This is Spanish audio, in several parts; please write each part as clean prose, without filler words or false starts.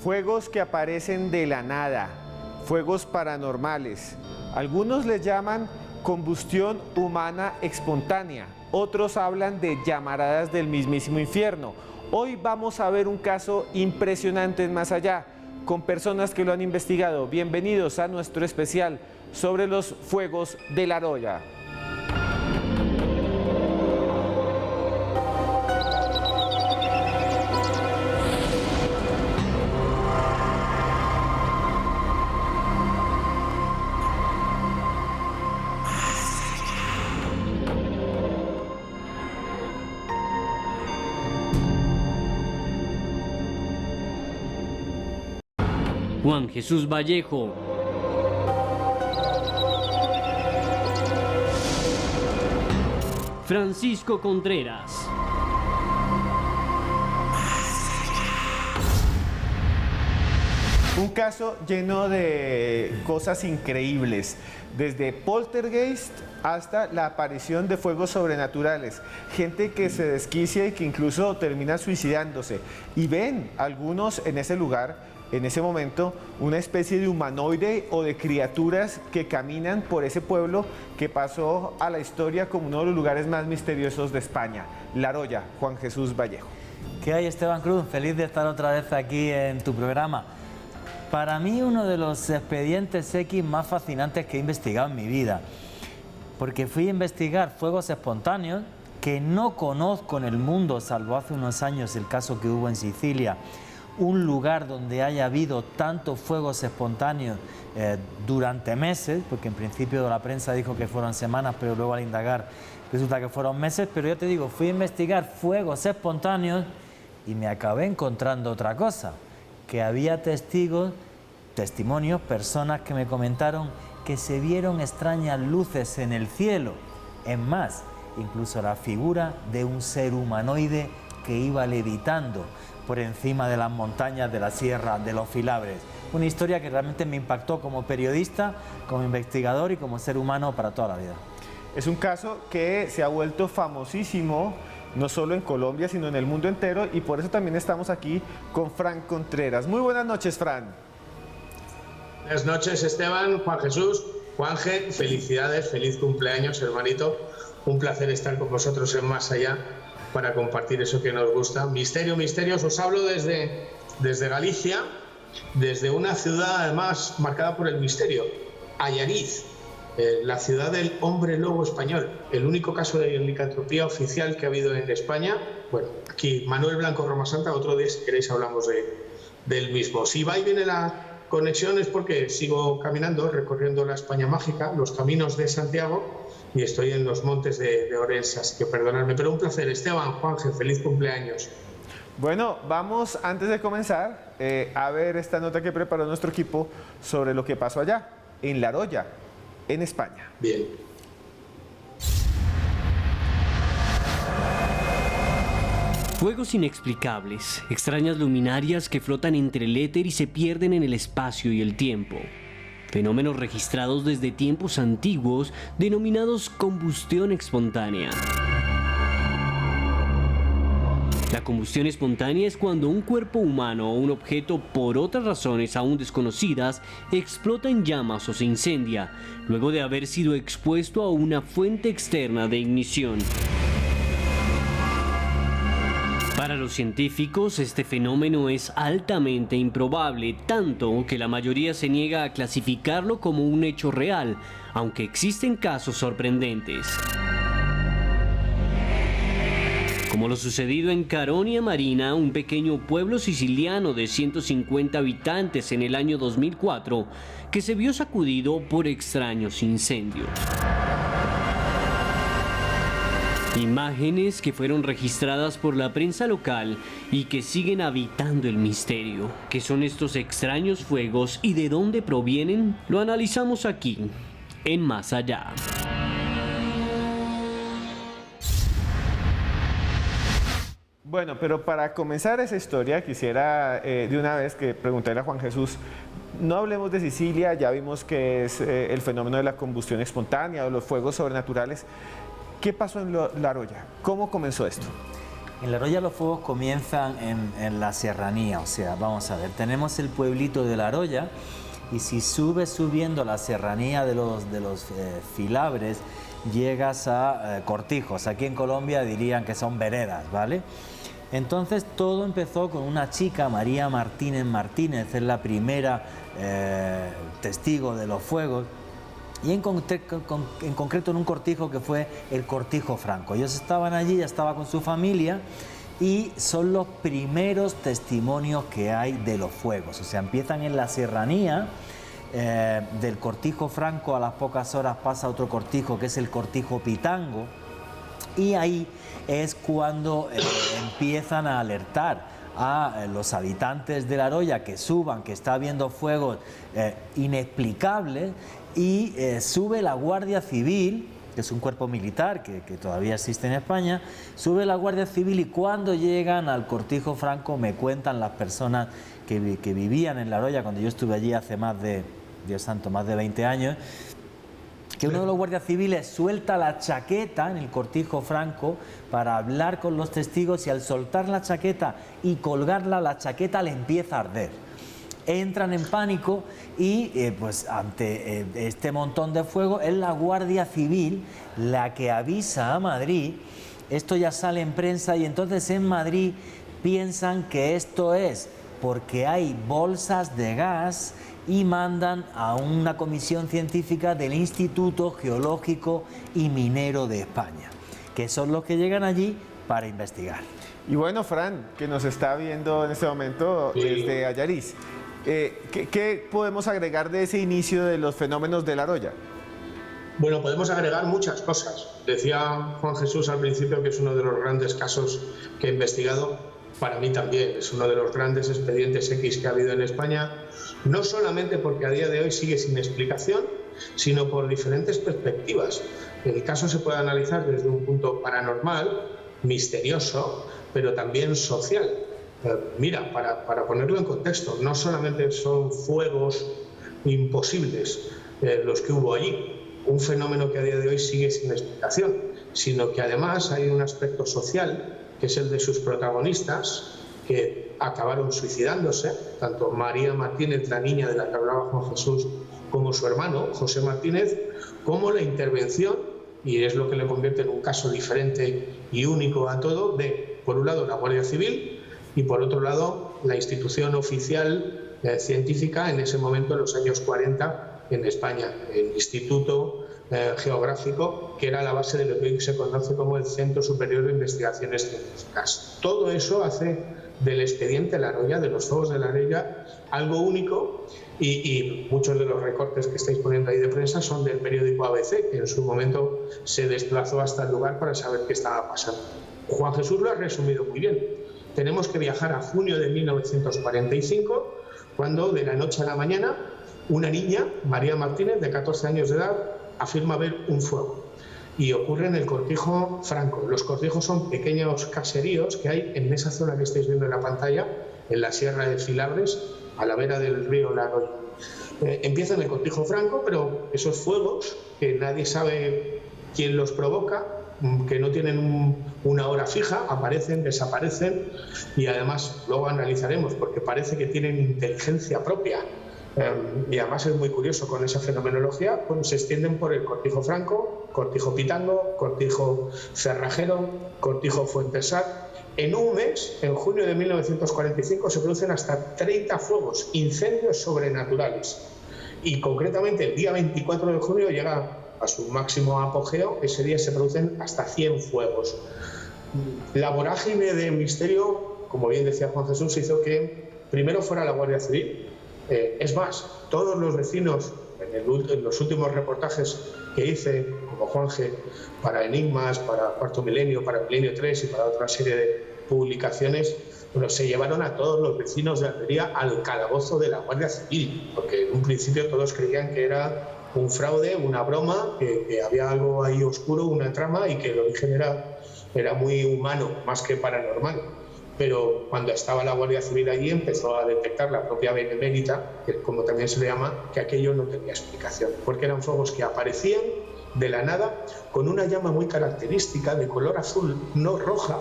Fuegos que aparecen de la nada, fuegos paranormales. Algunos les llaman combustión humana espontánea, otros hablan de llamaradas del mismísimo infierno. Hoy vamos a ver un caso impresionante en Más Allá, con personas que lo han investigado. Bienvenidos a nuestro especial sobre los fuegos de La Roya. Juan Jesús Vallejo, Francisco Contreras, Un caso lleno de cosas increíbles, desde poltergeist hasta la aparición de fuegos sobrenaturales, gente que se desquicia y que incluso termina suicidándose. Y ven algunos en ese lugar, en ese momento, una especie de humanoide o de criaturas que caminan por ese pueblo que pasó a la historia como uno de los lugares más misteriosos de España, La Roya. Juan Jesús Vallejo. ¿Qué hay, Esteban Cruz? Feliz de estar otra vez aquí en tu programa. Para mí, uno de los expedientes X más fascinantes que he investigado en mi vida, porque fui a investigar fuegos espontáneos que no conozco en el mundo, salvo hace unos años el caso que hubo en Sicilia, un lugar donde haya habido tantos fuegos espontáneos durante meses, porque en principio la prensa dijo que fueron semanas, pero luego al indagar resulta que fueron meses. Pero yo te digo, fui a investigar fuegos espontáneos y me acabé encontrando otra cosa, que había testimonios, personas que me comentaron que se vieron extrañas luces en el cielo. Es más, incluso la figura de un ser humanoide que iba levitando por encima de las montañas de la Sierra de los Filabres. Una historia que realmente me impactó como periodista, como investigador y como ser humano para toda la vida. Es un caso que se ha vuelto famosísimo, no solo en Colombia, sino en el mundo entero, y por eso también estamos aquí con Fran Contreras. Muy buenas noches, Fran. Buenas noches, Esteban, Juan Jesús. Juanje, felicidades, feliz cumpleaños, hermanito. Un placer estar con vosotros en Más Allá para compartir eso que nos gusta. Misterios, os hablo desde Galicia, desde una ciudad además marcada por el misterio, Allariz, la ciudad del hombre lobo español, el único caso de licantropía oficial que ha habido en España. Bueno, aquí Manuel Blanco Romasanta, otro día si queréis hablamos del mismo. Si va y viene la conexión es porque sigo caminando, recorriendo la España mágica, los caminos de Santiago, y estoy en los montes de Orense, así que perdonadme, pero un placer. Esteban, Juanje, feliz cumpleaños. Bueno, vamos antes de comenzar a ver esta nota que preparó nuestro equipo sobre lo que pasó allá, en La Roya, en España. Bien. fuegos inexplicables, extrañas luminarias que flotan entre el éter y se pierden en el espacio y el tiempo. Fenómenos registrados desde tiempos antiguos denominados combustión espontánea. La combustión espontánea es cuando un cuerpo humano o un objeto, por otras razones aún desconocidas, explota en llamas o se incendia, luego de haber sido expuesto a una fuente externa de ignición. Para los científicos, este fenómeno es altamente improbable, tanto que la mayoría se niega a clasificarlo como un hecho real, aunque existen casos sorprendentes. Como lo sucedido en Caronia Marina, un pequeño pueblo siciliano de 150 habitantes en el año 2004, que se vio sacudido por extraños incendios. Imágenes que fueron registradas por la prensa local y que siguen habitando el misterio. ¿Qué son estos extraños fuegos y de dónde provienen? Lo analizamos aquí, en Más Allá. Bueno, pero para comenzar esa historia quisiera de una vez que preguntarle a Juan Jesús, no hablemos de Sicilia, ya vimos que es el fenómeno de la combustión espontánea o los fuegos sobrenaturales. ¿Qué pasó en La Roya? ¿Cómo comenzó esto? En La Roya los fuegos comienzan en la serranía, o sea, vamos a ver, tenemos el pueblito de La Roya y si subes subiendo la serranía de los Filabres, llegas a Cortijos. Aquí en Colombia dirían que son veredas, ¿vale? Entonces todo empezó con una chica, María Martínez Martínez, es la primera testigo de los fuegos, y en concreto en un cortijo que fue el Cortijo Franco. Ellos estaban allí, ya estaba con su familia, y son los primeros testimonios que hay de los fuegos. O sea, empiezan en la serranía del Cortijo Franco, a las pocas horas pasa otro cortijo que es el Cortijo Pitango, y ahí es cuando empiezan a alertar a los habitantes de La Roya que suban, que está habiendo fuegos inexplicables, y sube la Guardia Civil, que es un cuerpo militar que todavía existe en España, sube la Guardia Civil, y cuando llegan al Cortijo Franco me cuentan las personas que vivían en La Roya cuando yo estuve allí hace más de, Dios santo, más de 20 años, que uno de los guardias civiles suelta la chaqueta en el Cortijo Franco para hablar con los testigos, y al soltar la chaqueta y colgarla, la chaqueta le empieza a arder. Entran en pánico y pues ante este montón de fuego es la Guardia Civil la que avisa a Madrid. Esto ya sale en prensa, y entonces en Madrid piensan que esto es porque hay bolsas de gas, y mandan a una comisión científica del Instituto Geológico y Minero de España, que son los que llegan allí para investigar. Y bueno, Fran, que nos está viendo en este momento desde Allariz, ¿qué podemos agregar de ese inicio de los fenómenos de La Roya? Bueno, podemos agregar muchas cosas. Decía Juan Jesús al principio que es uno de los grandes casos que he investigado. Para mí también es uno de los grandes expedientes X que ha habido en España, no solamente porque a día de hoy sigue sin explicación, sino por diferentes perspectivas. El caso se puede analizar desde un punto paranormal, misterioso, pero también social. Mira, para ponerlo en contexto, no solamente son fuegos imposibles los que hubo allí, un fenómeno que a día de hoy sigue sin explicación, sino que además hay un aspecto social, que es el de sus protagonistas, que acabaron suicidándose, tanto María Martínez, la niña de la que hablaba Juan Jesús, como su hermano, José Martínez, como la intervención, y es lo que le convierte en un caso diferente y único a todo, de, por un lado, la Guardia Civil, y por otro lado, la institución oficial científica, en ese momento, en los años 40, en España, el Instituto Geográfico, que era la base de lo que hoy se conoce como el Centro Superior de Investigaciones Científicas. Todo eso hace del expediente La Roya, de los fuegos de La Roya, algo único, y muchos de los recortes que estáis poniendo ahí de prensa son del periódico ABC, que en su momento se desplazó hasta el lugar para saber qué estaba pasando. Juan Jesús lo ha resumido muy bien. Tenemos que viajar a junio de 1945, cuando de la noche a la mañana una niña, María Martínez, de 14 años de edad, afirma ver un fuego, y ocurre en el Cortijo Franco. Los cortijos son pequeños caseríos que hay en esa zona que estáis viendo en la pantalla, en la Sierra de Filabres, a la vera del río La Roya. Empieza en el Cortijo Franco, pero esos fuegos, que nadie sabe quién los provoca, que no tienen una hora fija, aparecen, desaparecen, y además luego analizaremos, porque parece que tienen inteligencia propia. Y además es muy curioso con esa fenomenología, pues se extienden por el Cortijo Franco, Cortijo Pitango, Cortijo Cerrajero, Cortijo Fuentesar. En un mes, en junio de 1945, se producen hasta 30 fuegos, incendios sobrenaturales. Y concretamente el día 24 de junio llega a su máximo apogeo, ese día se producen hasta 100 fuegos. La vorágine de misterio, como bien decía Juan Jesús, hizo que primero fuera la Guardia Civil. Es más, todos los vecinos, en los últimos reportajes que hice, como Juanje, para Enigmas, para Cuarto Milenio, para Milenio 3 y para otra serie de publicaciones, bueno, se llevaron a todos los vecinos de Almería al calabozo de la Guardia Civil, porque en un principio todos creían que era un fraude, una broma, que había algo ahí oscuro, una trama, y que el origen era muy humano, más que paranormal. Pero cuando estaba la Guardia Civil allí empezó a detectar la propia Benemérita, que como también se le llama, que aquello no tenía explicación, porque eran fuegos que aparecían de la nada con una llama muy característica de color azul, no roja,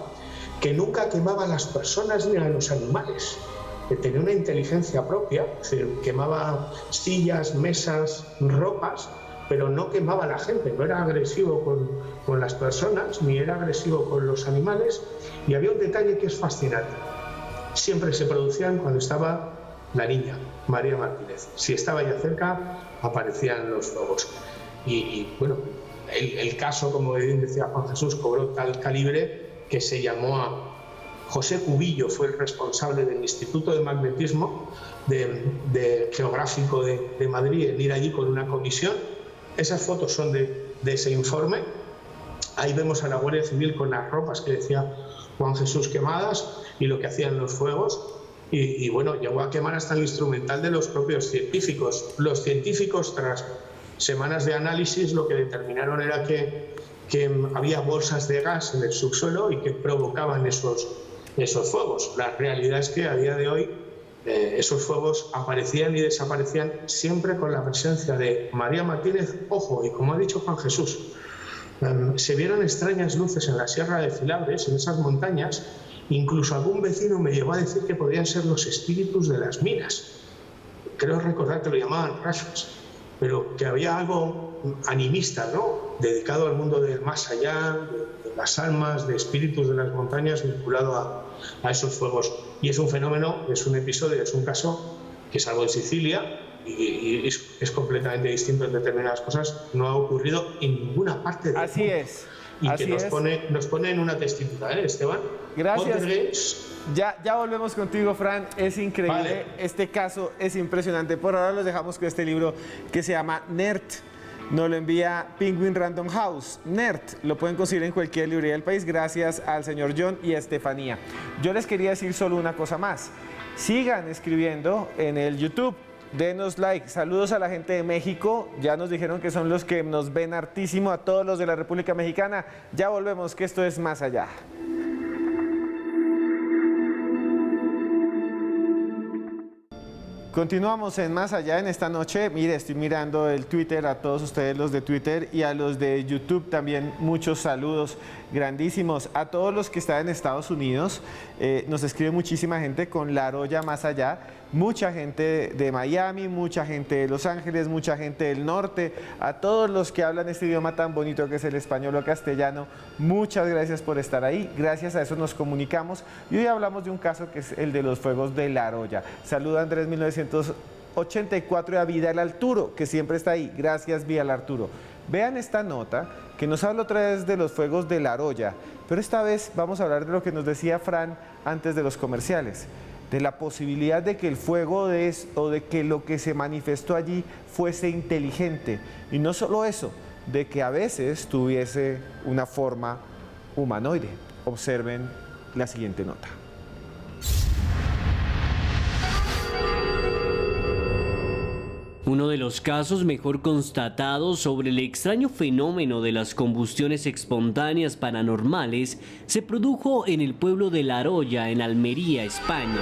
que nunca quemaba a las personas ni a los animales, que tenía una inteligencia propia, es decir, quemaba sillas, mesas, ropas, pero no quemaba a la gente, no era agresivo con las personas, ni era agresivo con los animales. Y había un detalle que es fascinante. Siempre se producían cuando estaba la niña, María Martínez. Si estaba ya cerca, aparecían los fuegos. Y bueno, el caso, como bien decía Juan Jesús, cobró tal calibre que se llamó a José Cubillo, fue el responsable del Instituto de Magnetismo Geográfico de Madrid, en ir allí con una comisión. Esas fotos son de ese informe. Ahí vemos a la Guardia Civil con las ropas que decía Juan Jesús quemadas y lo que hacían los fuegos. Y bueno, llegó a quemar hasta el instrumental de los propios científicos. Los científicos, tras semanas de análisis, lo que determinaron era que había bolsas de gas en el subsuelo y que provocaban esos fuegos. La realidad es que a día de hoy esos fuegos aparecían y desaparecían siempre con la presencia de María Martínez. Ojo, y como ha dicho Juan Jesús, se vieron extrañas luces en la Sierra de Filabres, en esas montañas. Incluso algún vecino me llegó a decir que podrían ser los espíritus de las minas. Creo recordar que lo llamaban rayos, pero que había algo animista, ¿no?, dedicado al mundo del más allá, de las almas, de espíritus de las montañas, vinculado a esos fuegos. Y es un fenómeno, es un episodio, es un caso que, salvo en Sicilia, y es completamente distinto en determinadas cosas, no ha ocurrido en ninguna parte del mundo. Así es. Y que nos pone en una tesitura, Esteban. Gracias. Ya volvemos contigo, Fran. Es increíble. Vale. Este caso es impresionante. Por ahora los dejamos con este libro que se llama Nerd. Nos lo envía Penguin Random House. Nerd. Lo pueden conseguir en cualquier librería del país gracias al señor John y a Estefanía. Yo les quería decir solo una cosa más. Sigan escribiendo en el YouTube. Denos like. Saludos a la gente de México. Ya nos dijeron que son los que nos ven hartísimo. A todos los de la República Mexicana. Ya volvemos, que esto es Más Allá. Continuamos en Más Allá en esta noche. Mire, estoy mirando el Twitter, a todos ustedes los de Twitter y a los de YouTube también muchos saludos grandísimos. A todos los que están en Estados Unidos, nos escribe muchísima gente con La Roya Más Allá. Mucha gente de Miami, mucha gente de Los Ángeles, mucha gente del norte. A todos los que hablan este idioma tan bonito que es el español o castellano, muchas gracias por estar ahí. Gracias a eso nos comunicamos. Y hoy hablamos de un caso que es el de los fuegos de La Roya. Saluda Andrés 1984 y a Vidal Arturo, que siempre está ahí. Gracias, Vidal Arturo. Vean esta nota que nos habla otra vez de los fuegos de La Roya, pero esta vez vamos a hablar de lo que nos decía Fran antes de los comerciales, de la posibilidad de que el fuego o de que lo que se manifestó allí fuese inteligente. Y no solo eso, de que a veces tuviese una forma humanoide. Observen la siguiente nota. Uno de los casos mejor constatados sobre el extraño fenómeno de las combustiones espontáneas paranormales se produjo en el pueblo de La Roya, en Almería, España.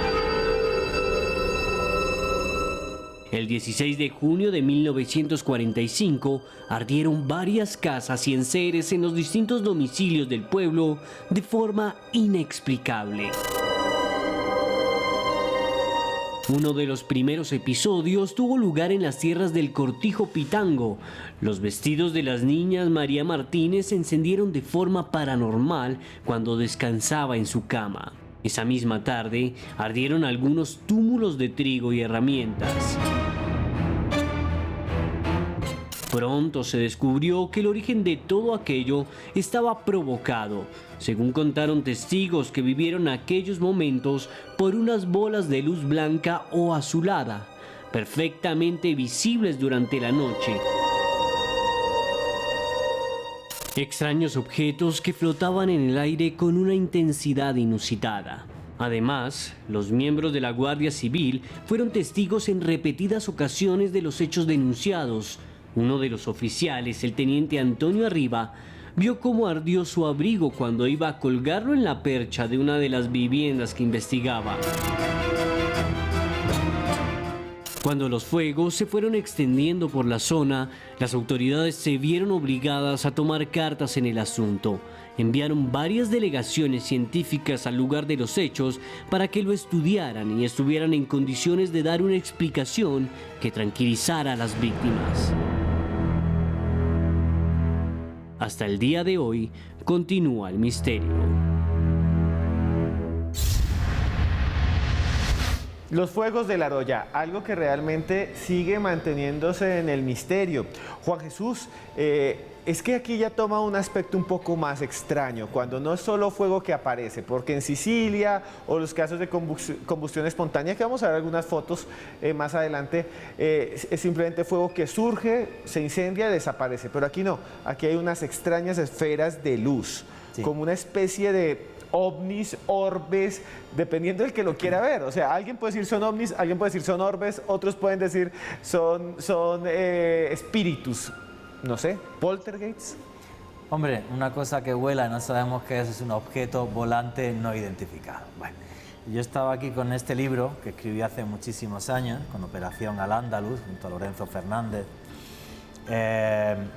El 16 de junio de 1945 ardieron varias casas y enseres en los distintos domicilios del pueblo de forma inexplicable. Uno de los primeros episodios tuvo lugar en las tierras del Cortijo Pitango. Los vestidos de las niñas María Martínez se encendieron de forma paranormal cuando descansaba en su cama. Esa misma tarde ardieron algunos túmulos de trigo y herramientas. Pronto se descubrió que el origen de todo aquello estaba provocado, según contaron testigos que vivieron aquellos momentos, por unas bolas de luz blanca o azulada, perfectamente visibles durante la noche. Extraños objetos que flotaban en el aire con una intensidad inusitada. Además, los miembros de la Guardia Civil fueron testigos en repetidas ocasiones de los hechos denunciados. Uno de los oficiales, el teniente Antonio Arriba, vio cómo ardió su abrigo cuando iba a colgarlo en la percha de una de las viviendas que investigaba. Cuando los fuegos se fueron extendiendo por la zona, las autoridades se vieron obligadas a tomar cartas en el asunto. enviaron varias delegaciones científicas al lugar de los hechos para que lo estudiaran y estuvieran en condiciones de dar una explicación que tranquilizara a las víctimas. Hasta el día de hoy continúa el misterio. Los fuegos de la Aroya, algo que realmente sigue manteniéndose en el misterio. Juan Jesús, es que aquí ya toma un aspecto un poco más extraño, cuando no es solo fuego que aparece, porque en Sicilia o los casos de combustión espontánea, que vamos a ver algunas fotos más adelante, es simplemente fuego que surge, se incendia y desaparece. Pero aquí no, aquí hay unas extrañas esferas de luz, sí, como una especie de ovnis, orbes, dependiendo del que lo quiera ver. O sea, alguien puede decir son ovnis, alguien puede decir son orbes, otros pueden decir son espíritus, no sé, poltergeists. Hombre, una cosa que vuela, no sabemos qué es un objeto volante no identificado. Bueno, yo estaba aquí con este libro que escribí hace muchísimos años, con Operación Al-Ándalus, junto a Lorenzo Fernández.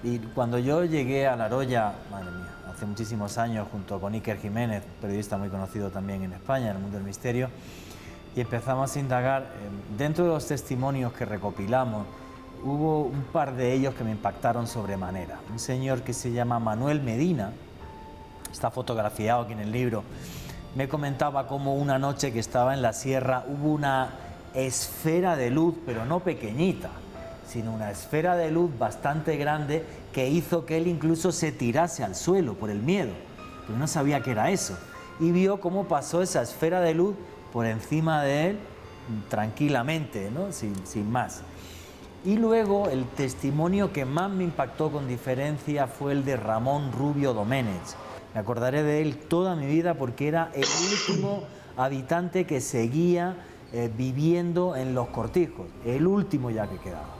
Y cuando yo llegué a La Aroya, madre mía, hace muchísimos años, junto con Iker Jiménez, periodista muy conocido también en España, en el mundo del misterio, y empezamos a indagar, dentro de los testimonios que recopilamos, hubo un par de ellos que me impactaron sobremanera. Un señor que se llama Manuel Medina, está fotografiado aquí en el libro, me comentaba cómo una noche que estaba en la sierra hubo una esfera de luz, pero no pequeñita, sino una esfera de luz bastante grande que hizo que él incluso se tirase al suelo por el miedo, porque no sabía qué era eso. Y vio cómo pasó esa esfera de luz por encima de él tranquilamente, ¿no? sin más. Y luego el testimonio que más me impactó con diferencia fue el de Ramón Rubio Doménech. Me acordaré de él toda mi vida porque era el último habitante que seguía viviendo en Los Cortijos, el último ya que quedaba.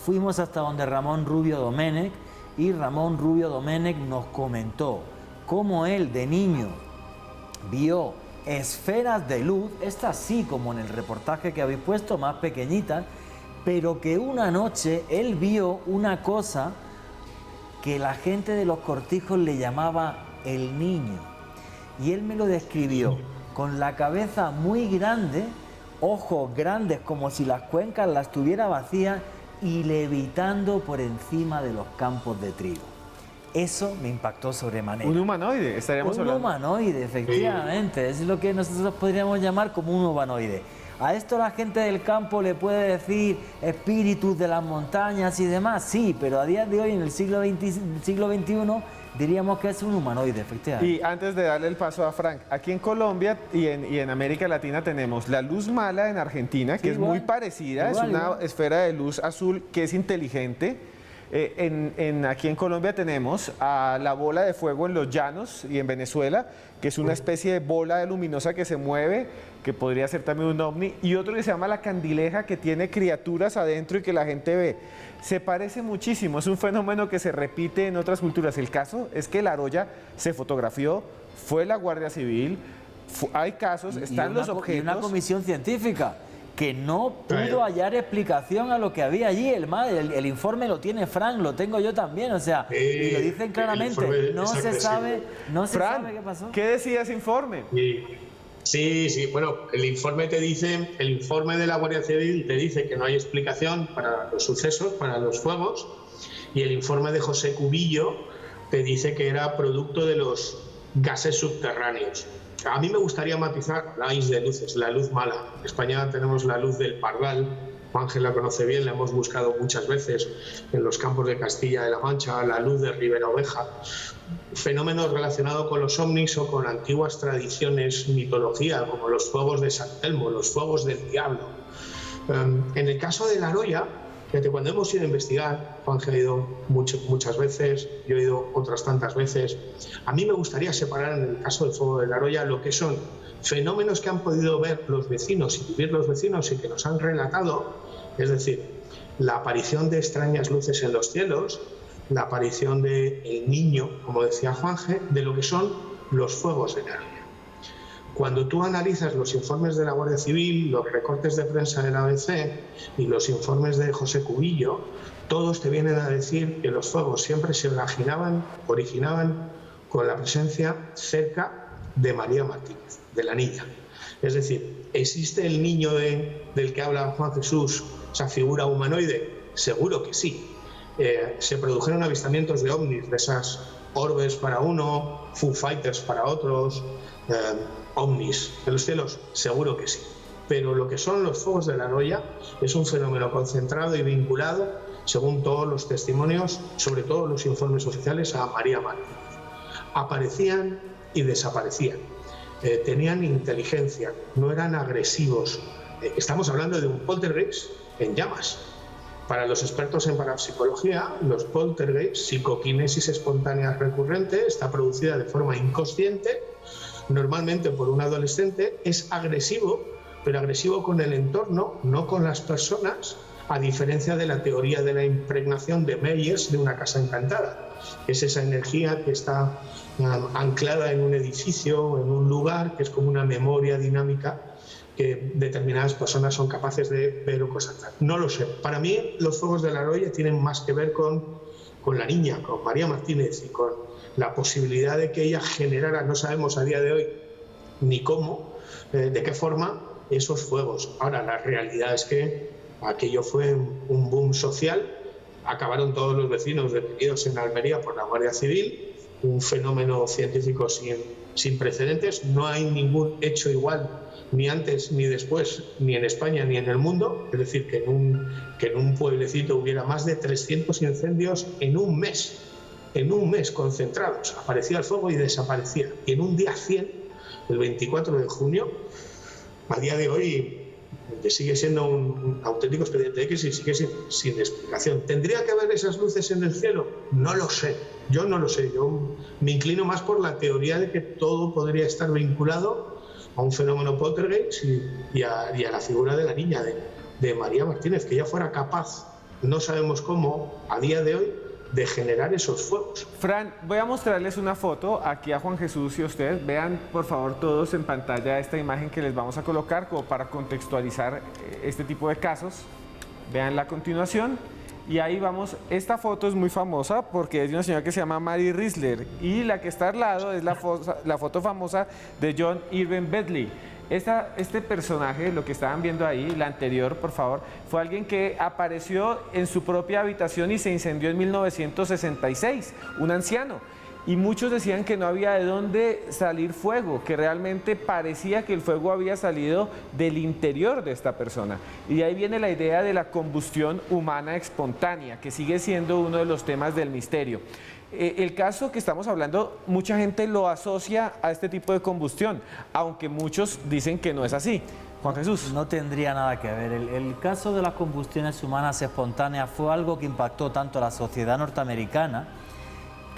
Fuimos hasta donde Ramón Rubio Doménech y Ramón Rubio Doménech nos comentó cómo él de niño vio esferas de luz, estas sí como en el reportaje que habéis puesto, más pequeñitas, pero que una noche él vio una cosa que la gente de Los Cortijos le llamaba el niño. Y él me lo describió con la cabeza muy grande, ojos grandes como si las cuencas las tuviera vacías y levitando por encima de los campos de trigo. Eso me impactó sobremanera. Un humanoide, estaríamos hablando. Un humanoide, efectivamente. Es lo que nosotros podríamos llamar como un humanoide. A esto la gente del campo le puede decir espíritus de las montañas y demás, sí, pero a día de hoy, en el siglo XXI, diríamos que es un humanoide, efectivamente. Y antes de darle el paso a Frank, aquí en Colombia y en América Latina tenemos la luz mala en Argentina, que sí, es igual, muy parecida, igual, es una esfera de luz azul que es inteligente. Aquí en Colombia tenemos a la bola de fuego en los llanos y en Venezuela, que es una especie de bola luminosa que se mueve, que podría ser también un ovni, y otro que se llama la candileja, que tiene criaturas adentro y que la gente ve. Se parece muchísimo, es un fenómeno que se repite en otras culturas. El caso es que La Aroya se fotografió, fue la Guardia Civil, hay casos, están los objetos. Y una comisión científica que no pudo hallar explicación a lo que había allí. El informe lo tiene Frank, lo tengo yo también, o sea, y lo dicen claramente, no se sabe qué pasó. ¿Qué decía ese informe? Sí, bueno, el informe de la Guardia Civil te dice que no hay explicación para los sucesos, para los fuegos, y el informe de José Cubillo te dice que era producto de los gases subterráneos. A mí me gustaría matizar la de luces, la luz mala. En España tenemos la luz del Pardal, Ángel la conoce bien, la hemos buscado muchas veces en los campos de Castilla de la Mancha, la luz de Ribera Oveja. Fenómenos relacionados con los ovnis o con antiguas tradiciones, mitología, como los fuegos de San Telmo, los fuegos del diablo. En el caso de La Aroya, fíjate, cuando hemos ido a investigar, Ángel ha ido muchas veces, yo he ido otras tantas veces, a mí me gustaría separar en el caso del fuego de La Aroya lo que son fenómenos que han podido ver los vecinos y vivir los vecinos y que nos han relatado, es decir, la aparición de extrañas luces en los cielos, la aparición del niño, como decía Juanje, de lo que son los fuegos de La Aroya. Cuando tú analizas los informes de la Guardia Civil, los recortes de prensa del ABC y los informes de José Cubillo, todos te vienen a decir que los fuegos siempre se originaban con la presencia cerca de María Martínez, de la niña. Es decir, ¿existe el niño del que habla Juan Jesús, esa figura humanoide? Seguro que sí. Se produjeron avistamientos de ovnis, de esas orbes para uno, Foo Fighters para otros, ovnis en los cielos, seguro que sí. Pero lo que son los fuegos de la Roya es un fenómeno concentrado y vinculado, según todos los testimonios, sobre todo los informes oficiales, a María Martínez. Aparecían y desaparecían. Tenían inteligencia, no eran agresivos. Estamos hablando de un poltergeist en llamas. Para los expertos en parapsicología, los poltergeists, psicoquinesis espontánea recurrente, está producida de forma inconsciente, normalmente por un adolescente, es agresivo, pero agresivo con el entorno, no con las personas, a diferencia de la teoría de la impregnación de Meyers de una casa encantada. Es esa energía que está anclada en un edificio, en un lugar, que es como una memoria dinámica que determinadas personas son capaces de ver o constatar. No lo sé. Para mí, los fuegos de la Roya tienen más que ver con la niña, con María Martínez, y con la posibilidad de que ella generara, no sabemos a día de hoy ni cómo, de qué forma, esos fuegos. Ahora, la realidad es que aquello fue un boom social. Acabaron todos los vecinos detenidos en Almería por la Guardia Civil, un fenómeno científico sin precedentes. No hay ningún hecho igual, ni antes ni después, ni en España ni en el mundo. Es decir, que en un pueblecito hubiera más de 300 incendios en un mes concentrados. Aparecía el fuego y desaparecía. Y en un día 100, el 24 de junio, a día de hoy, sigue siendo un auténtico expediente X y sigue sin explicación. ¿Tendría que haber esas luces en el cielo? No lo sé. Yo no lo sé. Yo me inclino más por la teoría de que todo podría estar vinculado a un fenómeno poltergeist y a la figura de la niña, de María Martínez, que ella fuera capaz, no sabemos cómo, a día de hoy, de generar esos fuegos. Fran, voy a mostrarles una foto aquí a Juan Jesús y a ustedes. Vean, por favor, todos en pantalla esta imagen que les vamos a colocar como para contextualizar este tipo de casos. Veanla a continuación. Y ahí vamos, esta foto es muy famosa porque es de una señora que se llama Mary Risler, y la que está al lado es la foto famosa de John Irving Bentley. Este personaje, lo que estaban viendo ahí, la anterior, por favor, fue alguien que apareció en su propia habitación y se incendió en 1966, un anciano. Y muchos decían que no había de dónde salir fuego, que realmente parecía que el fuego había salido del interior de esta persona. Y de ahí viene la idea de la combustión humana espontánea, que sigue siendo uno de los temas del misterio. El caso que estamos hablando, mucha gente lo asocia a este tipo de combustión, aunque muchos dicen que no es así. Juan Jesús. No tendría nada que ver. El caso de las combustiones humanas espontáneas fue algo que impactó tanto a la sociedad norteamericana,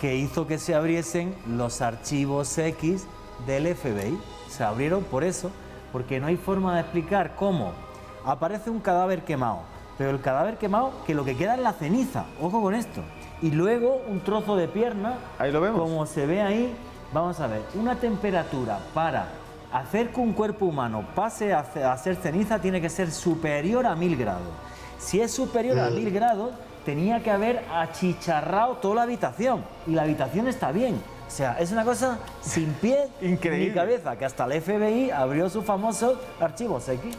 que hizo que se abriesen los archivos X del FBI. Se abrieron por eso, porque no hay forma de explicar cómo aparece un cadáver quemado, pero el cadáver quemado, que lo que queda es la ceniza, ojo con esto, y luego un trozo de pierna, ahí lo vemos, como se ve ahí. Vamos a ver, una temperatura para hacer que un cuerpo humano pase a ser ceniza tiene que ser superior a 1000 grados. Si es superior a 1000 grados, tenía que haber achicharrado toda la habitación, y la habitación está bien. O sea, es una cosa sin pie ni cabeza, que hasta el FBI abrió sus famosos archivos X.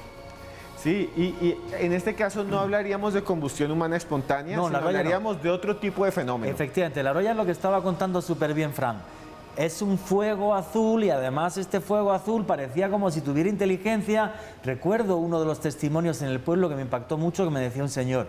Sí, y en este caso no hablaríamos de combustión humana espontánea, no, sino hablaríamos de otro tipo de fenómeno. Efectivamente, la Roya es lo que estaba contando súper bien Fran. Es un fuego azul, y además este fuego azul parecía como si tuviera inteligencia. Recuerdo uno de los testimonios en el pueblo que me impactó mucho, que me decía un señor: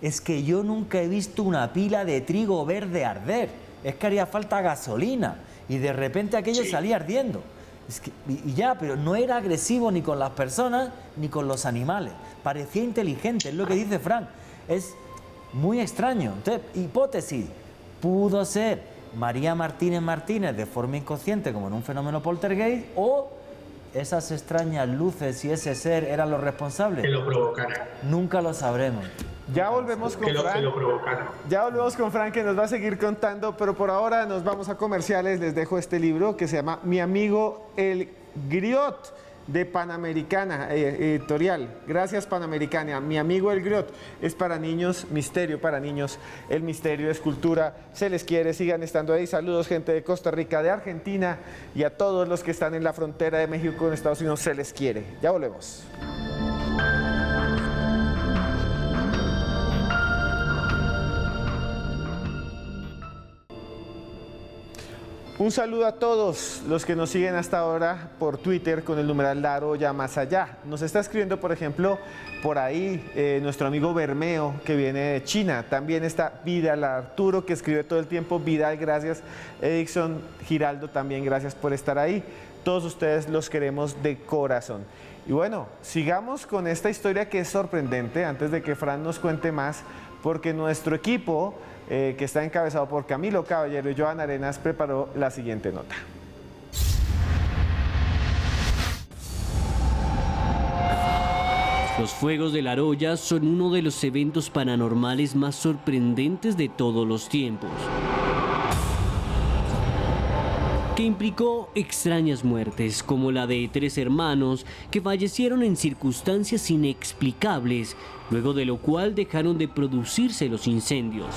es que yo nunca he visto una pila de trigo verde arder, es que haría falta gasolina, y de repente aquello salía ardiendo. Es que, y ya, pero no era agresivo ni con las personas ni con los animales, parecía inteligente, es lo que dice Fran, es muy extraño. Entonces, hipótesis, pudo ser María Martínez de forma inconsciente, como en un fenómeno poltergeist, o esas extrañas luces y ese ser eran los responsables. Que lo provocaran. Nunca lo sabremos. Ya volvemos con Fran. Ya volvemos con Fran, que nos va a seguir contando, pero por ahora nos vamos a comerciales. Les dejo este libro que se llama Mi amigo el Griot. de Panamericana Editorial. Gracias, Panamericana. Mi amigo El Griot es para niños, misterio para niños. El misterio es cultura. Se les quiere, sigan estando ahí. Saludos, gente de Costa Rica, de Argentina y a todos los que están en la frontera de México con Estados Unidos. Se les quiere. Ya volvemos. Un saludo a todos los que nos siguen hasta ahora por Twitter con el numeral La Roya Más Allá. Nos está escribiendo, por ejemplo, por ahí nuestro amigo Bermeo, que viene de China. También está Vidal Arturo, que escribe todo el tiempo. Vidal, gracias. Edison Giraldo, también gracias por estar ahí. Todos ustedes los queremos de corazón. Y bueno, sigamos con esta historia que es sorprendente, antes de que Fran nos cuente más, porque nuestro equipo, que está encabezado por Camilo Caballero y Joan Arenas, preparó la siguiente nota. Los fuegos de la Roya son uno de los eventos paranormales más sorprendentes de todos los tiempos, que implicó extrañas muertes, como la de 3 hermanos que fallecieron en circunstancias inexplicables, luego de lo cual dejaron de producirse los incendios.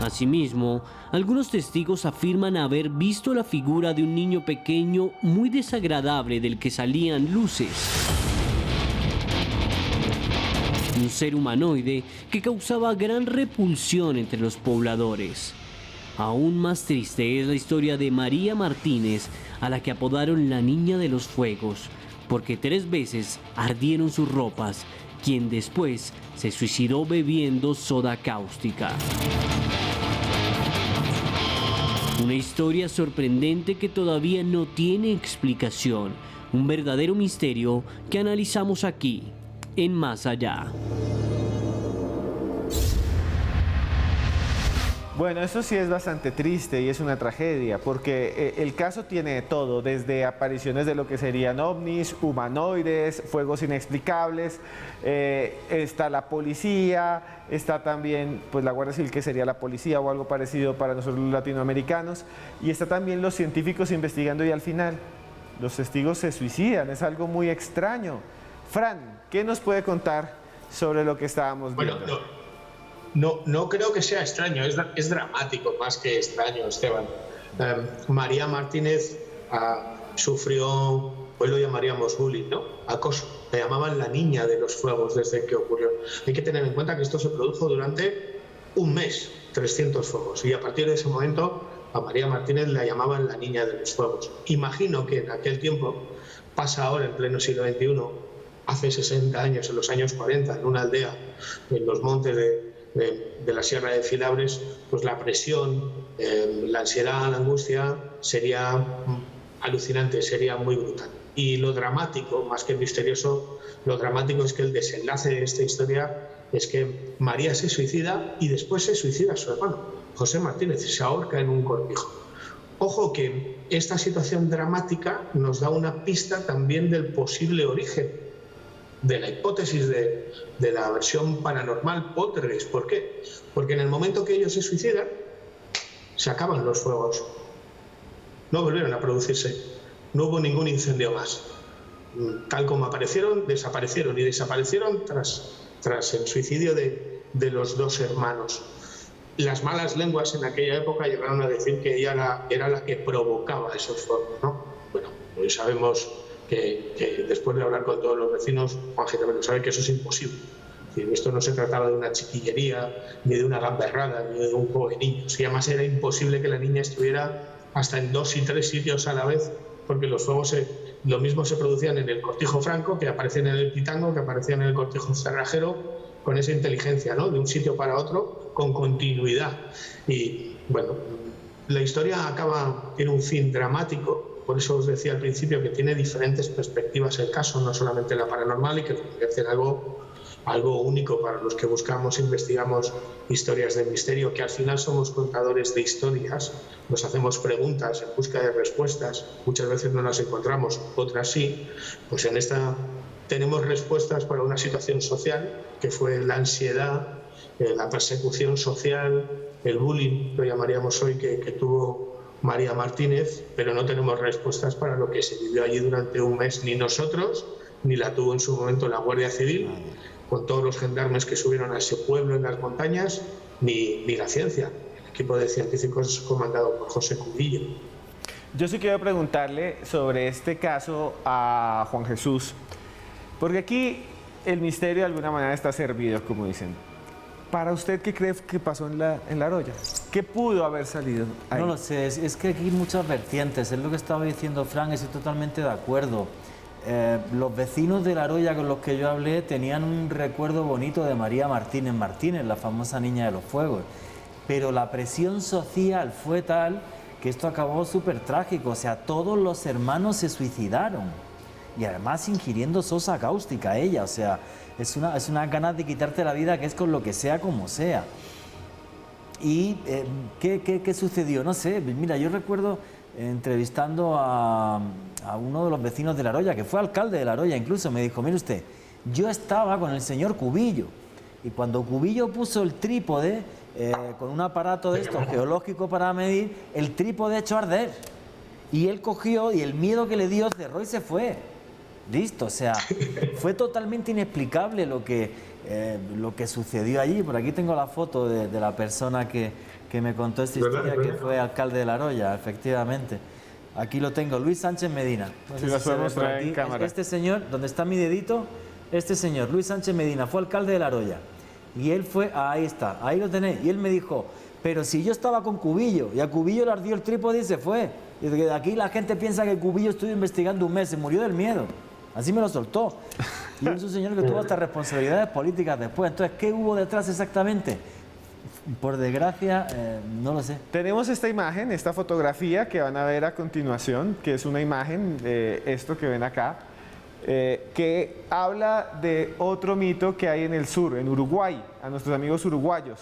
Asimismo, algunos testigos afirman haber visto la figura de un niño pequeño muy desagradable del que salían luces. Un ser humanoide que causaba gran repulsión entre los pobladores. Aún más triste es la historia de María Martínez, a la que apodaron la Niña de los Fuegos, porque 3 veces ardieron sus ropas, quien después se suicidó bebiendo soda cáustica. Una historia sorprendente que todavía no tiene explicación, un verdadero misterio que analizamos aquí, en Más Allá. Bueno, eso sí es bastante triste y es una tragedia, porque el caso tiene de todo, desde apariciones de lo que serían ovnis, humanoides, fuegos inexplicables, está la policía, está también pues la Guardia Civil, que sería la policía o algo parecido para nosotros los latinoamericanos, y está también los científicos investigando y al final los testigos se suicidan, es algo muy extraño. Fran, ¿qué nos puede contar sobre lo que estábamos viendo? Bueno, no creo que sea extraño, es dramático más que extraño, Esteban. María Martínez sufrió, hoy lo llamaríamos bullying, ¿no? Acoso. La llamaban la Niña de los Fuegos desde que ocurrió. Hay que tener en cuenta que esto se produjo durante un mes, 300 fuegos. Y a partir de ese momento a María Martínez la llamaban la Niña de los Fuegos. Imagino que en aquel tiempo, pasa ahora en pleno siglo XXI, hace 60 años, en los años 40, en una aldea, en los montes de la Sierra de Filabres, pues la presión, la ansiedad, la angustia sería alucinante, sería muy brutal. Y lo dramático, más que misterioso, lo dramático es que el desenlace de esta historia es que María se suicida y después se suicida su hermano, José Martínez, se ahorca en un cortijo. Ojo que esta situación dramática nos da una pista también del posible origen de la hipótesis de la versión paranormal poltergeist. ¿Por qué? Porque en el momento que ellos se suicidan, se acaban los fuegos. No volvieron a producirse. No hubo ningún incendio más. Tal como aparecieron, desaparecieron. Y desaparecieron tras el suicidio de los 2 hermanos. Las malas lenguas en aquella época llegaron a decir que ella era la que provocaba esos fuegos, ¿no? Bueno, hoy sabemos que después de hablar con todos los vecinos, Juan también lo sabe, que eso es imposible. Es decir, esto no se trataba de una chiquillería, ni de una gamberrada, ni de un juego de niños. Y además era imposible que la niña estuviera hasta en 2 y 3 sitios a la vez, porque los fuegos lo mismo se producían en el Cortijo Franco, que aparecían en el Pitango, que aparecían en el Cortijo Cerrajero, con esa inteligencia, ¿no?, de un sitio para otro, con continuidad. Y bueno, la historia tiene un fin dramático. Por eso os decía al principio que tiene diferentes perspectivas el caso, no solamente la paranormal, y que convierte en algo único para los que buscamos, investigamos historias de misterio, que al final somos contadores de historias, nos hacemos preguntas en busca de respuestas, muchas veces no las encontramos, otras sí. Pues en esta tenemos respuestas para una situación social, que fue la ansiedad, la persecución social, el bullying, lo llamaríamos hoy, que tuvo María Martínez, pero no tenemos respuestas para lo que se vivió allí durante un mes, ni nosotros, ni la tuvo en su momento la Guardia Civil, con todos los gendarmes que subieron a ese pueblo en las montañas, ni la ciencia. El equipo de científicos comandado por José Cubillo. Yo sí quiero preguntarle sobre este caso a Juan Jesús, porque aquí el misterio de alguna manera está servido, como dicen. ¿Para usted qué cree que pasó en la Aroya? ¿Qué pudo haber salido ahí? No lo sé, es que aquí hay muchas vertientes, es lo que estaba diciendo Fran, estoy totalmente de acuerdo. Los vecinos de La Aroya con los que yo hablé tenían un recuerdo bonito de María Martínez Martínez, la famosa niña de los fuegos, pero la presión social fue tal que esto acabó súper trágico, o sea, todos los hermanos se suicidaron y además ingiriendo sosa cáustica ella, o sea, es una ganas de quitarte la vida que es con lo que sea como sea. ¿Y qué sucedió? No sé, mira, yo recuerdo entrevistando a uno de los vecinos de La Aroya, que fue alcalde de La Aroya incluso, me dijo, mire usted, yo estaba con el señor Cubillo y cuando Cubillo puso el trípode con un aparato de estos geológico para medir, el trípode echó a arder y él cogió y el miedo que le dio cerró y se fue. Listo, o sea, fue totalmente inexplicable lo que sucedió allí. Por aquí tengo la foto de la persona que me contó esta historia, que fue alcalde de La Aroya, efectivamente. Aquí lo tengo, Luis Sánchez Medina. No sé si se ve por aquí. Este señor, donde está mi dedito, este señor, Luis Sánchez Medina, fue alcalde de La Aroya. Y él fue, ahí está, ahí lo tenéis. Y él me dijo, pero si yo estaba con Cubillo, y a Cubillo le ardió el trípode y se fue. Y de aquí la gente piensa que Cubillo estuvo investigando un mes, se murió del miedo. Así me lo soltó. Y es un señor que tuvo hasta responsabilidades políticas después. Entonces, ¿qué hubo detrás exactamente? Por desgracia, no lo sé. Tenemos esta imagen, esta fotografía que van a ver a continuación, que es una imagen de esto que ven acá, que habla de otro mito que hay en el sur, en Uruguay, a nuestros amigos uruguayos,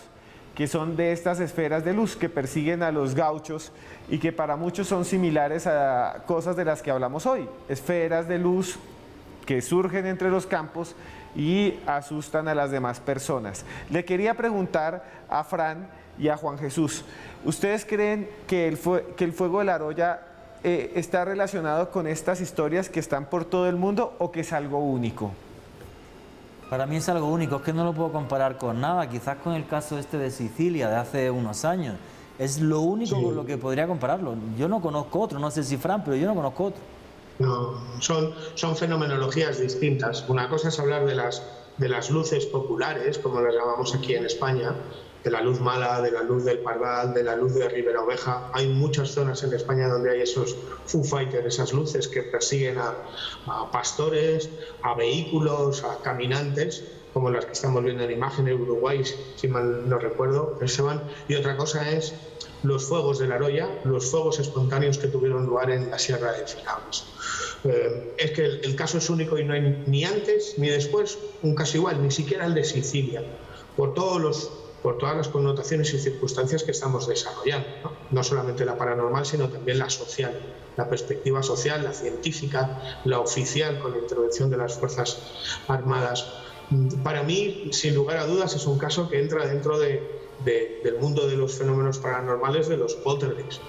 que son de estas esferas de luz que persiguen a los gauchos y que para muchos son similares a cosas de las que hablamos hoy, esferas de luz que surgen entre los campos y asustan a las demás personas. Le quería preguntar a Fran y a Juan Jesús, ¿ustedes creen que el fuego de La Aroya está relacionado con estas historias que están por todo el mundo o que es algo único? Para mí es algo único, es que no lo puedo comparar con nada, quizás con el caso este de Sicilia de hace unos años. Es lo único con lo que podría compararlo. Yo no conozco otro, no sé si Fran, pero yo no conozco otro. No, son fenomenologías distintas. Una cosa es hablar de las luces populares, como las llamamos aquí en España, de la luz mala, de la luz del Pardal, de la luz de Ribera Oveja. Hay muchas zonas en España donde hay esos Foo Fighters, esas luces que persiguen a pastores, a vehículos, a caminantes, como las que estamos viendo en imagen en Uruguay, si mal no recuerdo, Esteban. Y otra cosa es los fuegos de La Aroya, los fuegos espontáneos que tuvieron lugar en la Sierra de Filables. Es que el caso es único y no hay ni antes ni después un caso igual, ni siquiera el de Sicilia, por todas las connotaciones y circunstancias que estamos desarrollando, no solamente la paranormal, sino también la social, la perspectiva social, la científica, la oficial, con la intervención de las Fuerzas Armadas. Para mí, sin lugar a dudas, es un caso que entra dentro del mundo de los fenómenos paranormales, de los poltergeists.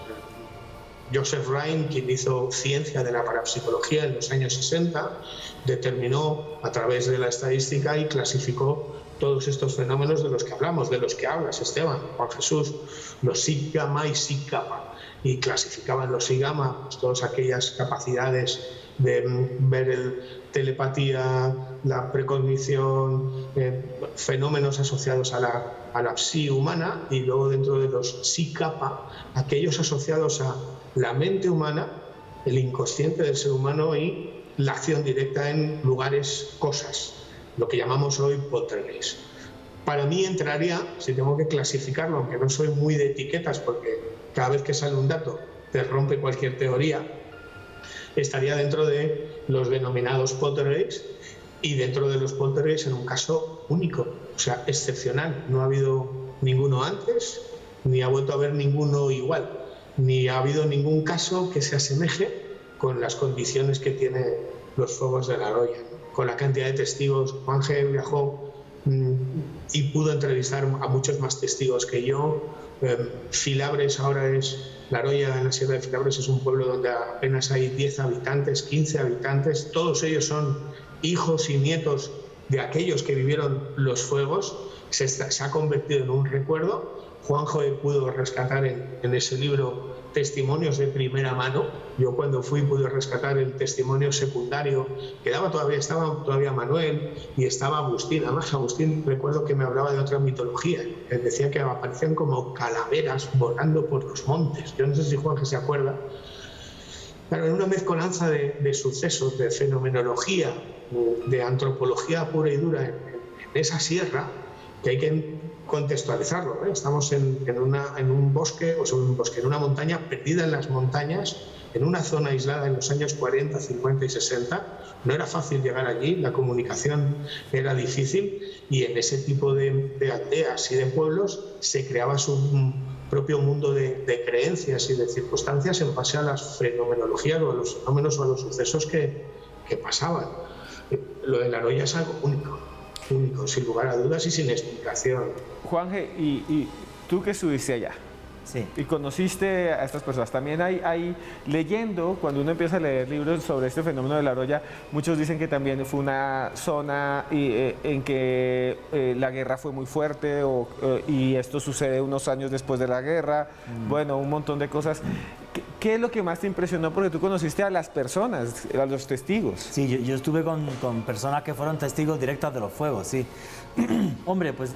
Joseph Rhine, quien hizo ciencia de la parapsicología en los años 60, determinó a través de la estadística y clasificó todos estos fenómenos de los que hablamos, de los que hablas, Esteban, Juan Jesús, los SIG gamma y SIG kappa, y clasificaban los SIG gamma, pues, todas aquellas capacidades de ver telepatía, la precognición, fenómenos asociados a la psi humana, y luego dentro de los SIG kappa, aquellos asociados a la mente humana, el inconsciente del ser humano y la acción directa en lugares, cosas, lo que llamamos hoy poltergeist. Para mí entraría, si tengo que clasificarlo, aunque no soy muy de etiquetas porque cada vez que sale un dato te rompe cualquier teoría, estaría dentro de los denominados poltergeist y dentro de los poltergeist en un caso único, o sea, excepcional. No ha habido ninguno antes, ni ha vuelto a haber ninguno igual, ni ha habido ningún caso que se asemeje con las condiciones que tienen los fuegos de La Aroya. Con la cantidad de testigos, Juanje viajó y pudo entrevistar a muchos más testigos que yo. Filabres ahora Laroya, en la Sierra de Filabres, es un pueblo donde apenas hay 10 habitantes, 15 habitantes. Todos ellos son hijos y nietos de aquellos que vivieron los fuegos. Se ha convertido en un recuerdo. Juanjo pudo rescatar en ese libro testimonios de primera mano. Yo cuando fui pude rescatar el testimonio secundario. Estaba todavía Manuel y estaba Agustín. Además, Agustín, recuerdo que me hablaba de otra mitología. Él decía que aparecían como calaveras volando por los montes. Yo no sé si Juanjo se acuerda. Pero en una mezcolanza de sucesos, de fenomenología, de antropología pura y dura en esa sierra, que hay que contextualizarlo, ¿eh? Estamos en un bosque, en una montaña perdida en las montañas, en una zona aislada en los años 40, 50 y 60. No era fácil llegar allí, la comunicación era difícil, y en ese tipo de aldeas y de pueblos se creaba su propio mundo de creencias y de circunstancias en base a las fenomenologías o a los fenómenos o a los sucesos que pasaban. Lo de Laroya es algo único, sin lugar a dudas y sin explicación. Juanje, y tú que estuviste allá, Sí. y conociste a estas personas, también hay leyendo, cuando uno empieza a leer libros sobre este fenómeno de Laroya, muchos dicen que también fue una zona en que la guerra fue muy fuerte y esto sucede unos años después de la guerra, bueno, un montón de cosas. ¿Qué es lo que más te impresionó? Porque tú conociste a las personas, a los testigos. Sí, yo estuve con personas que fueron testigos directos de los fuegos, sí. Hombre, pues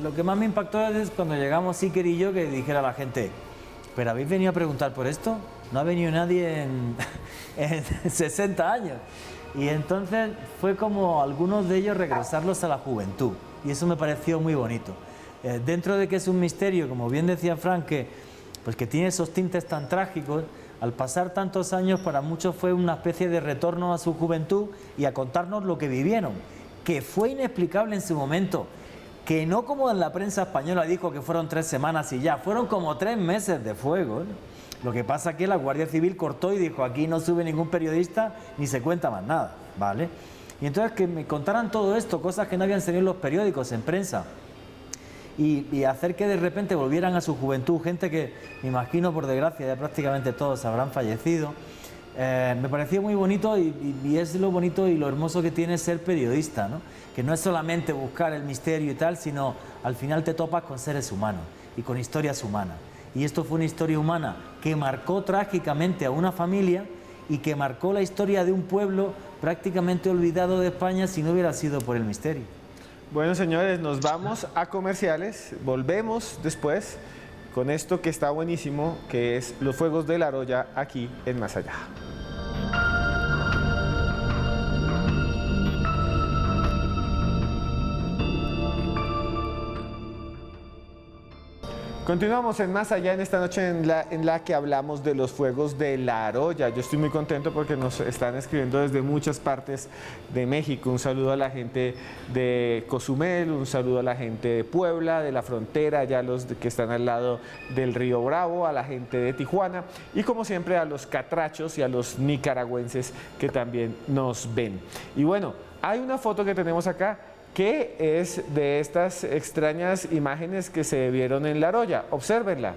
lo que más me impactó es cuando llegamos Iker y yo, que dijera a la gente: ¿pero habéis venido a preguntar por esto? No ha venido nadie en 60 años. Y entonces fue como algunos de ellos regresarlos a la juventud. Y eso me pareció muy bonito. Dentro de que es un misterio, como bien decía Frank, que tiene esos tintes tan trágicos, al pasar tantos años para muchos fue una especie de retorno a su juventud y a contarnos lo que vivieron, que fue inexplicable en su momento, que no como en la prensa española dijo que fueron 3 semanas y ya, fueron como 3 meses de fuego, ¿eh? Lo que pasa es que la Guardia Civil cortó y dijo: aquí no sube ningún periodista ni se cuenta más nada, ¿vale? Y entonces que me contaran todo esto, cosas que no habían salido en los periódicos, en prensa, y hacer que de repente volvieran a su juventud, gente que me imagino por desgracia ya prácticamente todos habrán fallecido, me pareció muy bonito y es lo bonito y lo hermoso que tiene ser periodista, ¿no? Que no es solamente buscar el misterio y tal, sino al final te topas con seres humanos y con historias humanas. Y esto fue una historia humana que marcó trágicamente a una familia y que marcó la historia de un pueblo prácticamente olvidado de España si no hubiera sido por el misterio. Bueno, señores, nos vamos a comerciales, volvemos después con esto que está buenísimo, que es los fuegos de Laroya aquí en Más Allá. Continuamos en Más Allá en esta noche en la que hablamos de los fuegos de Laroya. Yo estoy muy contento porque nos están escribiendo desde muchas partes de México. Un saludo a la gente de Cozumel, un saludo a la gente de Puebla, de la frontera, ya los que están al lado del río Bravo, a la gente de Tijuana y como siempre a los catrachos y a los nicaragüenses que también nos ven. Y bueno, hay una foto que tenemos acá que es de estas extrañas imágenes que se vieron en Laroya. Obsérvenla.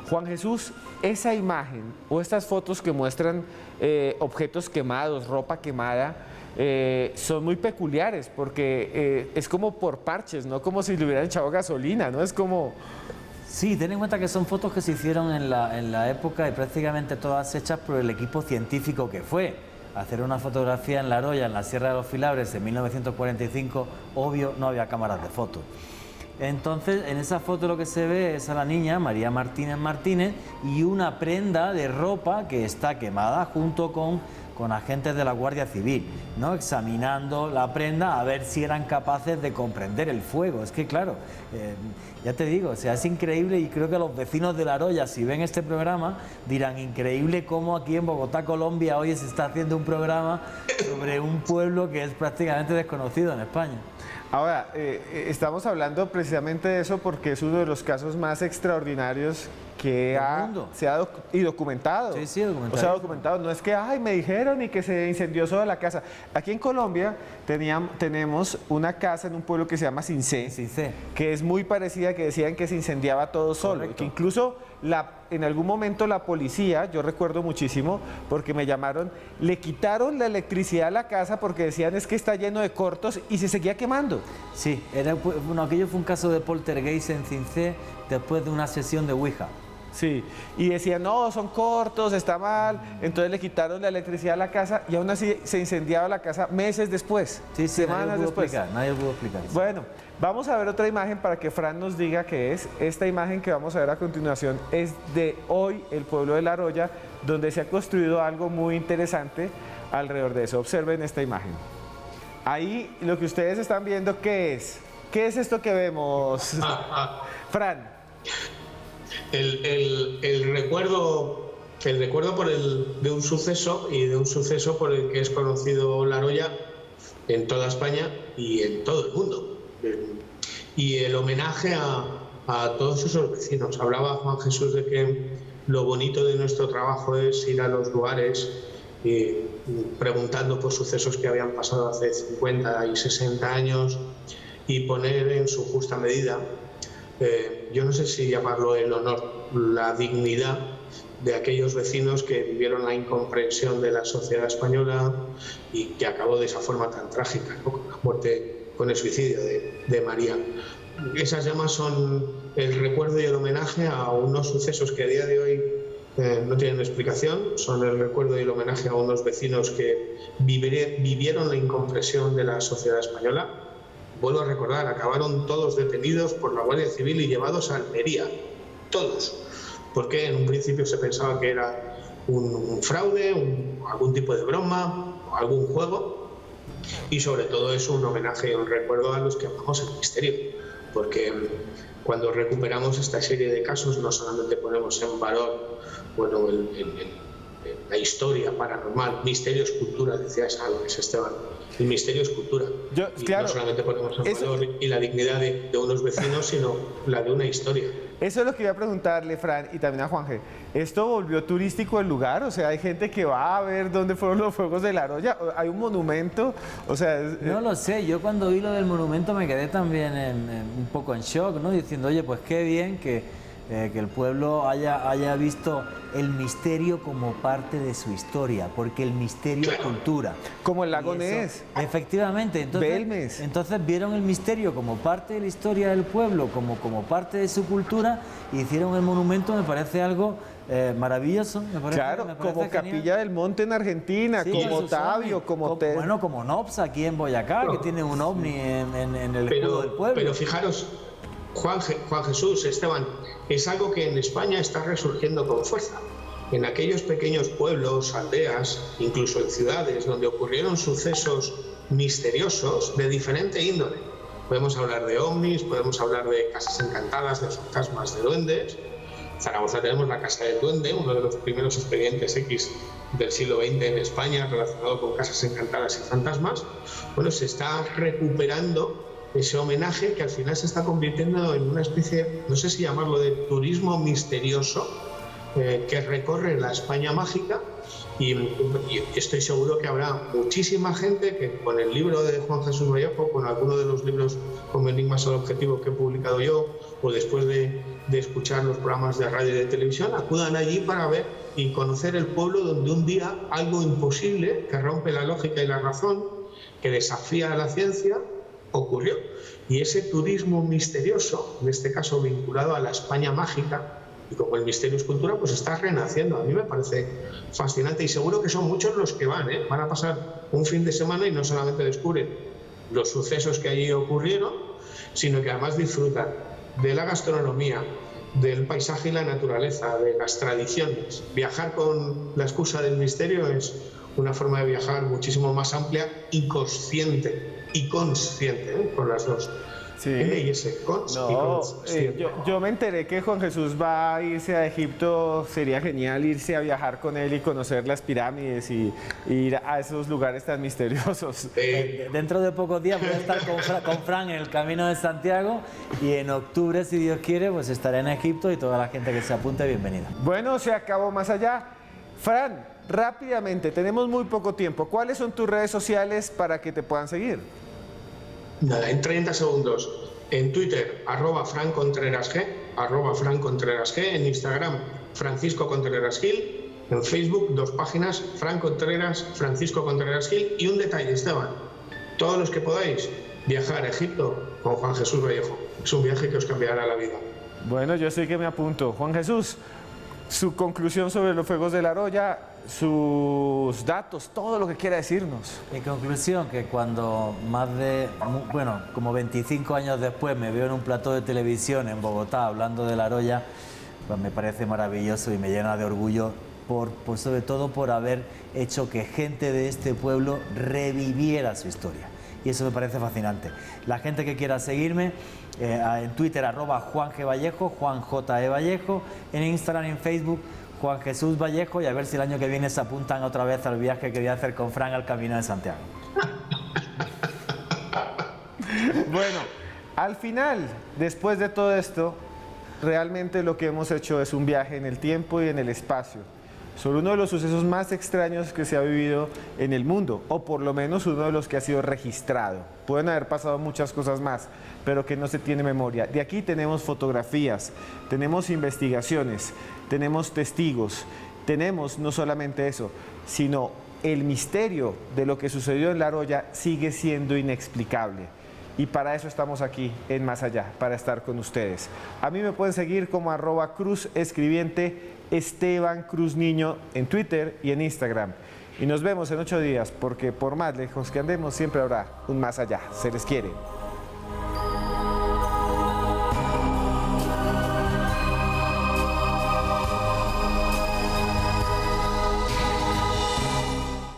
Juan Jesús, esa imagen o estas fotos que muestran objetos quemados, ropa quemada, son muy peculiares porque es como por parches, no como si le hubieran echado gasolina, ¿no? Es como... Sí, ten en cuenta que son fotos que se hicieron en la época y prácticamente todas hechas por el equipo científico que fue. Hacer una fotografía en Laroya, en la Sierra de los Filabres, en 1945, obvio, no había cámaras de foto. Entonces, en esa foto lo que se ve es a la niña, María Martínez Martínez, y una prenda de ropa que está quemada junto con agentes de la Guardia Civil, ¿no? Examinando la prenda a ver si eran capaces de comprender el fuego. Es que, claro, ya te digo, o sea, es increíble y creo que los vecinos de Laroya, si ven este programa, dirán: increíble cómo aquí en Bogotá, Colombia, hoy se está haciendo un programa sobre un pueblo que es prácticamente desconocido en España. Ahora, estamos hablando precisamente de eso porque es uno de los casos más extraordinarios que se ha documentado. Sí, documentado. O sea, documentado. No es que, me dijeron y que se incendió sola la casa. Aquí en Colombia tenemos una casa en un pueblo que se llama Cincé, que es muy parecida, que decían que se incendiaba todo solo. Correcto. Que incluso en algún momento la policía, yo recuerdo muchísimo, porque me llamaron, le quitaron la electricidad a la casa porque decían es que está lleno de cortos y se seguía quemando. Sí, aquello fue un caso de poltergeist en Cincé después de una sesión de Ouija. Sí, y decían, no, son cortos, está mal, entonces le quitaron la electricidad a la casa y aún así se incendiaba la casa meses después, semanas después. Nadie lo pudo explicar. Bueno, vamos a ver otra imagen para que Fran nos diga qué es. Esta imagen que vamos a ver a continuación es de hoy, el pueblo de La Roya, donde se ha construido algo muy interesante alrededor de eso. Observen esta imagen. Ahí lo que ustedes están viendo, ¿qué es? ¿Qué es esto que vemos? Fran. El recuerdo de un suceso y de un suceso por el que es conocido La Roya en toda España y en todo el mundo. Y el homenaje a todos esos vecinos. Hablaba Juan Jesús de que lo bonito de nuestro trabajo es ir a los lugares preguntando por sucesos que habían pasado hace 50 y 60 años y poner en su justa medida, yo no sé si llamarlo el honor, la dignidad de aquellos vecinos que vivieron la incomprensión de la sociedad española y que acabó de esa forma tan trágica, ¿no? Con la muerte, con el suicidio de María. Esas llamas son el recuerdo y el homenaje a unos sucesos que a día de hoy no tienen explicación, son el recuerdo y el homenaje a unos vecinos que vivieron la incomprensión de la sociedad española. Vuelvo a recordar, acabaron todos detenidos por la Guardia Civil y llevados a Almería, todos, porque en un principio se pensaba que era un fraude, algún tipo de broma, algún juego, y sobre todo es un homenaje y un recuerdo a los que amamos el misterio, porque cuando recuperamos esta serie de casos no solamente ponemos en valor la historia paranormal, misterio es cultura, decías Álvarez Esteban. El misterio es cultura. No solamente ponemos en valor y la dignidad de unos vecinos, sino la de una historia. Eso es lo que iba a preguntarle, Fran, y también a Juanje. ¿Esto volvió turístico el lugar? O sea, ¿hay gente que va a ver dónde fueron los fuegos de La Roya? ¿Hay un monumento? O sea, no lo sé. Yo cuando vi lo del monumento me quedé también un poco en shock, ¿no? Diciendo, oye, pues qué bien que el pueblo haya visto el misterio como parte de su historia, porque el misterio es cultura. Como el lago Ness. Efectivamente. Entonces vieron el misterio como parte de la historia del pueblo, como parte de su cultura, y hicieron el monumento. Me parece algo maravilloso. Me parece como genial. Capilla del Monte en Argentina, sí, como Otavio, como Nops aquí en Boyacá, que tiene un ovni en el escudo del pueblo. Pero fijaros, Juan Jesús, Esteban, es algo que en España está resurgiendo con fuerza. En aquellos pequeños pueblos, aldeas, incluso en ciudades, donde ocurrieron sucesos misteriosos de diferente índole. Podemos hablar de ovnis, podemos hablar de casas encantadas, de fantasmas, de duendes. En Zaragoza tenemos la Casa del Duende, uno de los primeros expedientes X del siglo XX en España relacionado con casas encantadas y fantasmas. Bueno, se está recuperando ese homenaje que al final se está convirtiendo en una especie, no sé si llamarlo de turismo misterioso, que recorre la España mágica, y estoy seguro que habrá muchísima gente que con el libro de Juan Jesús Vallejo, con alguno de los libros como Enigmas al Objetivo que he publicado yo, o después de escuchar los programas de radio y de televisión, acudan allí para ver y conocer el pueblo donde un día algo imposible, que rompe la lógica y la razón, que desafía a la ciencia, ocurrió. Y ese turismo misterioso, en este caso vinculado a la España mágica, y como el misterio es cultura, pues está renaciendo. A mí me parece fascinante y seguro que son muchos los que van a pasar un fin de semana y no solamente descubren los sucesos que allí ocurrieron, sino que además disfrutan de la gastronomía, del paisaje y la naturaleza, de las tradiciones. Viajar con la excusa del misterio es una forma de viajar muchísimo más amplia y consciente, con las dos. Sí. M-I-S, cons y No, cons. Sí. yo me enteré que Juan Jesús va a irse a Egipto. Sería genial irse a viajar con él y conocer las pirámides y ir a esos lugares tan misteriosos. Dentro de pocos días voy a estar con Fran en el Camino de Santiago y en octubre, si Dios quiere, pues estaré en Egipto y toda la gente que se apunte, bienvenida. Bueno, se acabó Más Allá. Fran, rápidamente, tenemos muy poco tiempo. ¿Cuáles son tus redes sociales para que te puedan seguir? Nada, en 30 segundos. En Twitter, @FranContrerasG, @FranContrerasG. En Instagram, Francisco Contreras Gil. En Facebook, 2 páginas, Fran Contreras, Francisco Contreras Gil. Y un detalle, Esteban. Todos los que podáis, viajar a Egipto con Juan Jesús Vallejo. Es un viaje que os cambiará la vida. Bueno, yo sí que me apunto. Juan Jesús, su conclusión sobre los Fuegos de la Roya, sus datos, todo lo que quiera decirnos. Mi conclusión, que cuando como 25 años después me veo en un plató de televisión en Bogotá hablando de La Roya, pues me parece maravilloso y me llena de orgullo, sobre todo por haber hecho que gente de este pueblo reviviera su historia. Y eso me parece fascinante. La gente que quiera seguirme, en Twitter, @Juan G. Vallejo, Juan J. E. Vallejo, en Instagram y en Facebook, Juan Jesús Vallejo, y a ver si el año que viene se apuntan otra vez al viaje que voy a hacer con Fran al Camino de Santiago. Bueno, al final, después de todo esto, realmente lo que hemos hecho es un viaje en el tiempo y en el espacio, sobre uno de los sucesos más extraños que se ha vivido en el mundo, o por lo menos uno de los que ha sido registrado. Pueden haber pasado muchas cosas más, pero que no se tiene memoria. De aquí tenemos fotografías, tenemos investigaciones, tenemos testigos, tenemos no solamente eso, sino el misterio de lo que sucedió en La Roya sigue siendo inexplicable. Y para eso estamos aquí en Más Allá, para estar con ustedes. A mí me pueden seguir como @cruzescribiente, Esteban Cruz Niño en Twitter y en Instagram. Y nos vemos en 8 días, porque por más lejos que andemos, siempre habrá un más allá. Se les quiere.